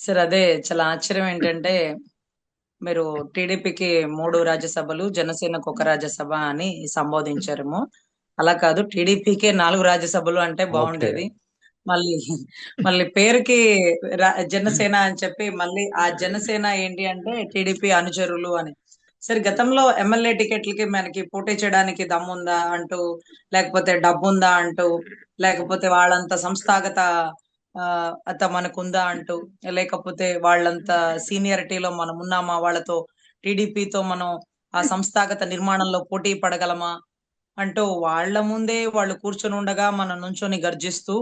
Sir అదే చాలా ఆశ్చర్యం ఏంటంటే మీరు టీడీపీకి 3 రాజ్యసభలు, జనసేనకు ఒక రాజ్యసభ అని సంబోధించారేమో. అలా కాదు టీడీపీకే 4 రాజ్యసభలు అంటే ఓకే. బావుండేది. మళ్ళీ మళ్ళీ పేరుకి జనసేన అని చెప్పి మళ్ళీ ఆ జనసేన ఏంటి అంటే టీడీపీ అనుచరులు అని. సరే గతంలో ఎమ్మెల్యే టికెట్లకి మనకి పోటీ చేయడానికి దమ్ముందా అంటూ, లేకపోతే డబ్బుందా అంటూ, లేకపోతే వాళ్ళంత సంస్థాగత మనకుందా అంటూ, లేకపోతే వాళ్ళంత సీనియారిటీలో మనం ఉన్నామా వాళ్ళతో, టీడీపీతో మనం ఆ సంస్థాగత నిర్మాణంలో పోటీ పడగలమా అంటూ వాళ్ళ ముందే వాళ్ళు కూర్చొని ఉండగా మనం నుంచొని గర్జిస్తూ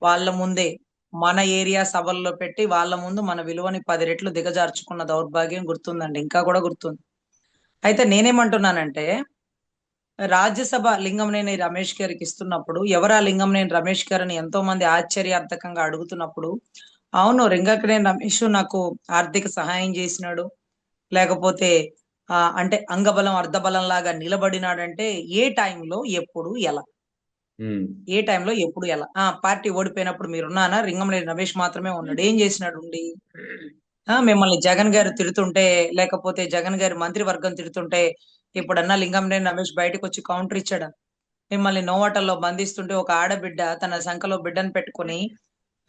వాళ్ళ ముందే మన ఏరియా సభల్లో పెట్టి వాళ్ళ ముందు మన విలువని 10 రెట్లు దిగజార్చుకున్న దౌర్భాగ్యం గుర్తుందండి. ఇంకా కూడా గుర్తుంది. అయితే నేనేమంటున్నానంటే రాజ్యసభ లింగంనేని రమేష్ గారికి ఇస్తున్నప్పుడు ఎవరా లింగంనేని రమేష్ గారని ఎంతో మంది ఆశ్చర్యార్థకంగా అడుగుతున్నప్పుడు అవును లింగంనేని రమేష్ నాకు ఆర్థిక సహాయం చేసినాడు. లేకపోతే అంటే అంగబలం అర్ధబలం లాగా నిలబడినాడంటే ఏ టైంలో ఎప్పుడు ఎలా హ్మ్. ఏ టైంలో ఎప్పుడు ఎలా పార్టీ ఓడిపోయినప్పుడు మీరున్నానా లింగంనేని రమేష్ మాత్రమే ఉన్నాడు. ఏం చేసినాడు ఉండి మిమ్మల్ని జగన్ గారు తిడుతుంటే, లేకపోతే జగన్ గారి మంత్రివర్గం తిడుతుంటే, ఎప్పుడన్నా లింగంనేని రమేష్ బయటకొచ్చి కౌంటర్ ఇచ్చాడా? మిమ్మల్ని నోవాటల్లో బంధిస్తుంటే ఒక ఆడబిడ్డ తన సంకలో బిడ్డను పెట్టుకొని,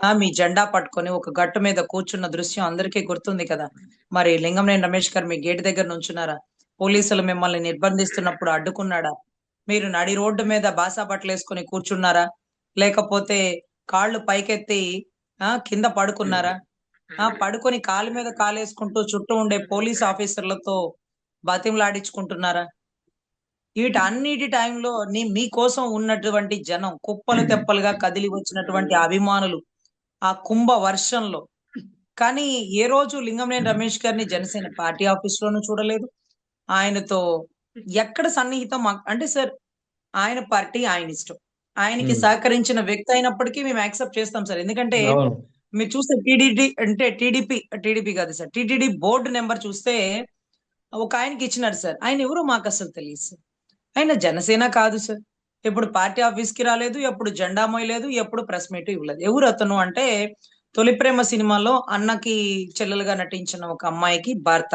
మీ జెండా పట్టుకొని ఒక గట్టు మీద కూర్చున్న దృశ్యం అందరికీ గుర్తుంది కదా! మరి లింగంనేని రమేష్ గారు మీ గేట్ దగ్గర నుంచున్నారా? పోలీసులు మిమ్మల్ని నిర్బంధిస్తున్నప్పుడు అడ్డుకున్నాడా? మీరు నడి రోడ్డు మీద బాసా బట్టలేసుకొని కూర్చున్నారా? లేకపోతే కాళ్ళు పైకెత్తి కింద పడుకున్నారా? పడుకొని కాలు మీద కాలేసుకుంటూ చుట్టూ ఉండే పోలీస్ ఆఫీసర్‌లతో బతిమలాడించుకుంటున్నారా? వీటన్నిటి టైంలో మీకోసం ఉన్నటువంటి జనం కుప్పలు తెప్పలుగా కదిలి వచ్చినటువంటి అభిమానులు, ఆ కుంభ వర్షంలో కానీ ఏ రోజు లింగంనేని రమేష్ గారిని జనసేన పార్టీ ఆఫీస్‌లోనూ చూడలేదు. ఆయనతో ఎక్కడ సన్నిహితం అంటే సార్ ఆయన పార్టీ ఆయనిష్టం. ఆయనకి హ్మ్. సహకరించిన వ్యక్తి అయినప్పటికీ మేము యాక్సెప్ట్ చేస్తాం సార్. ఎందుకంటే అవును. మీరు చూస్తే టీడీపీ కాదు సార్. టీటీడీ బోర్డ్ నంబర్ చూస్తే ఒక ఆయనకి ఇచ్చినారు సార్. ఆయన ఎవరో మాకసలు తెలీదు సార్. ఆయన జనసేన కాదు సార్. ఎప్పుడు పార్టీ ఆఫీస్‌కి రాలేదు. ఎప్పుడు జెండా మోయలేదు. ఎప్పుడు ప్రెస్ మీట్ ఇవ్వలేదు. ఎవరతను అంటే 'తొలి ప్రేమ' సినిమాలో అన్నకి చెల్లెలుగా నటించిన ఒక అమ్మాయికి భర్త.